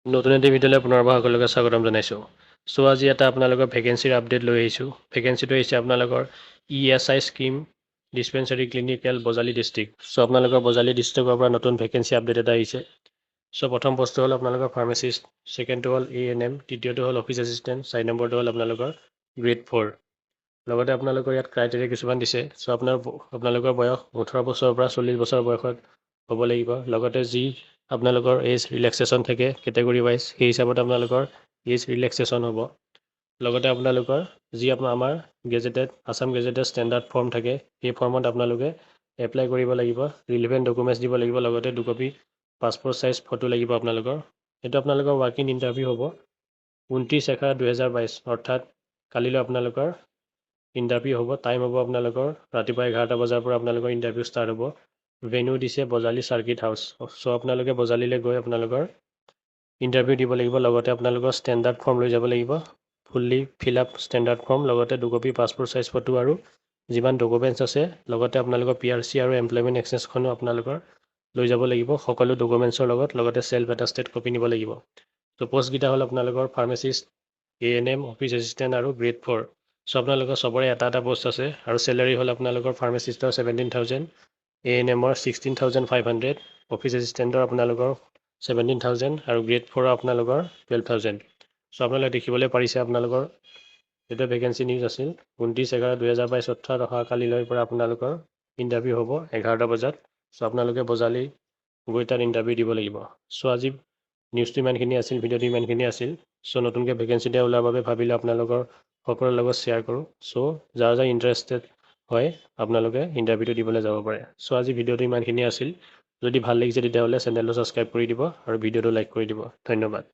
নতুন এটি ভিডিঅ'লৈ পুনৰবাৰ সকলোকে স্বাগতম জনাইছোঁ। চ' আজি এটা আপোনালোকৰ ভেকেঞ্চিৰ আপডেট লৈ আহিছোঁ। ভেকেঞ্চিটো আহিছে আপোনালোকৰ ESI scheme dispensary clinical Bajali district. So' আপোনালোকৰ বজালী ডিষ্ট্ৰিক্টৰ পৰা নতুন ভেকেঞ্চি আপডেট এটা আহিছে। চ' প্ৰথম পোষ্টটো হ'ল আপোনালোকৰ ফাৰ্মাচিষ্ট, ছেকেণ্ডটো হ'ল ANM, তৃতীয়টো হ'ল অফিচ এছিষ্টেণ্ট, 4 নম্বৰটো হ'ল আপোনালোকৰ গ্ৰেড 4। লগতে আপোনালোকৰ ইয়াত ক্ৰাইটেৰিয়া কিছুমান দিছে। চ' আপোনালোকৰ বয়স 18 বছৰৰ পৰা 40 বছৰ বয়সত হ'ব লাগিব। লগতে যি আপোনালোকৰ এজ ৰিলেক্সেশ্যন থাকে কেটেগৰী ৱাইজ, সেই হিচাপত আপোনালোকৰ এজ ৰিলেক্সেশ্যন হ'ব। লগতে আপোনালোকৰ যি আমাৰ আছাম গেজেটেড ষ্টেণ্ডাৰ্ড ফৰ্ম থাকে, সেই ফৰ্মত আপোনালোকে এপ্লাই কৰিব লাগিব, ৰিলিভেণ্ট ডকুমেণ্টছ দিব লাগিব, লগতে 2 কপি পাছপৰ্ট চাইজ ফটো লাগিব আপোনালোকৰ। এইটো আপোনালোকৰ ৱাক ইন ইণ্টাৰভিউ হ'ব 29/11/2022, অৰ্থাৎ কালিলৈ আপোনালোকৰ ইণ্টাৰভিউ হ'ব। টাইম হ'ব আপোনালোকৰ ৰাতিপুৱা 11টা বজাৰ পৰা আপোনালোকৰ ইণ্টাৰভিউ ষ্টাৰ্ট হ'ব। ভেন্যু দিছে বজালী চাৰ্কিট হাউচ। চ' আপোনালোকে বজালীলৈ গৈ আপোনালোকৰ ইণ্টাৰভিউ দিব লাগিব। লগতে আপোনালোকৰ ষ্টেণ্ডাৰ্ড ফৰ্ম লৈ যাব লাগিব, fully fill up standard form, লগতে 2 কপি পাছপৰ্ট চাইজ ফটো আৰু যিমান ডকুমেণ্টছ আছে, লগতে আপোনালোকৰ PRC আৰু এমপ্লয়মেণ্ট এক্সেঞ্জখনো আপোনালোকৰ লৈ যাব লাগিব সকলো ডকুমেণ্টছৰ লগত, লগতে চেল্ফ এটাষ্টেড কপি নিব লাগিব। ত' পষ্টকেইটা হ'ল আপোনালোকৰ ফাৰ্মাচিষ্ট, ANM, অফিচ এছিষ্টেণ্ট আৰু গ্ৰেড 4। চ' আপোনালোকৰ চবৰে এটা এটা পষ্ট আছে আৰু চেলাৰী হ'ল আপোনালোকৰ ফাৰ্মাচিষ্টৰ 17,000, ANMৰ 16,500, অফিচ এছিষ্টেণ্টৰ আপোনালোকৰ 17,000 আৰু গ্ৰেড 4ৰ আপোনালোকৰ 12,000। চ' আপোনালোকে দেখিবলৈ পাৰিছে আপোনালোকৰ এইটো ভেকেঞ্চি নিউজ আছিল 29/11/2022, অৰ্থাৎ অহা কালিলৈৰ পৰা আপোনালোকৰ ইণ্টাৰভিউ হ'ব 11টা বজাত। চ' আপোনালোকে বজালী গৈ তাত ইণ্টাৰভিউ দিব লাগিব। চ' আজি নিউজটো ইমানখিনি আছিল, ভিডিঅ'টো ইমানখিনি আছিল। চ' নতুনকৈ ভেকেঞ্চি দিয়া ওলোৱাৰ বাবে ভাবিলোঁ আপোনালোকৰ সকলোৰে লগত শ্বেয়াৰ কৰোঁ। চ' যাৰ ইণ্টাৰেষ্টেড হয় আপোনালোকে ইণ্টাৰভিউটো দিবলৈ যাব পাৰে। চ' আজি ভিডিঅ'টো ইমানখিনি আছিল। যদি ভাল লাগিছে তেতিয়াহ'লে চেনেলটো ছাবস্ক্ৰাইব কৰি দিব আৰু ভিডিঅ'টো লাইক কৰি দিব। ধন্যবাদ।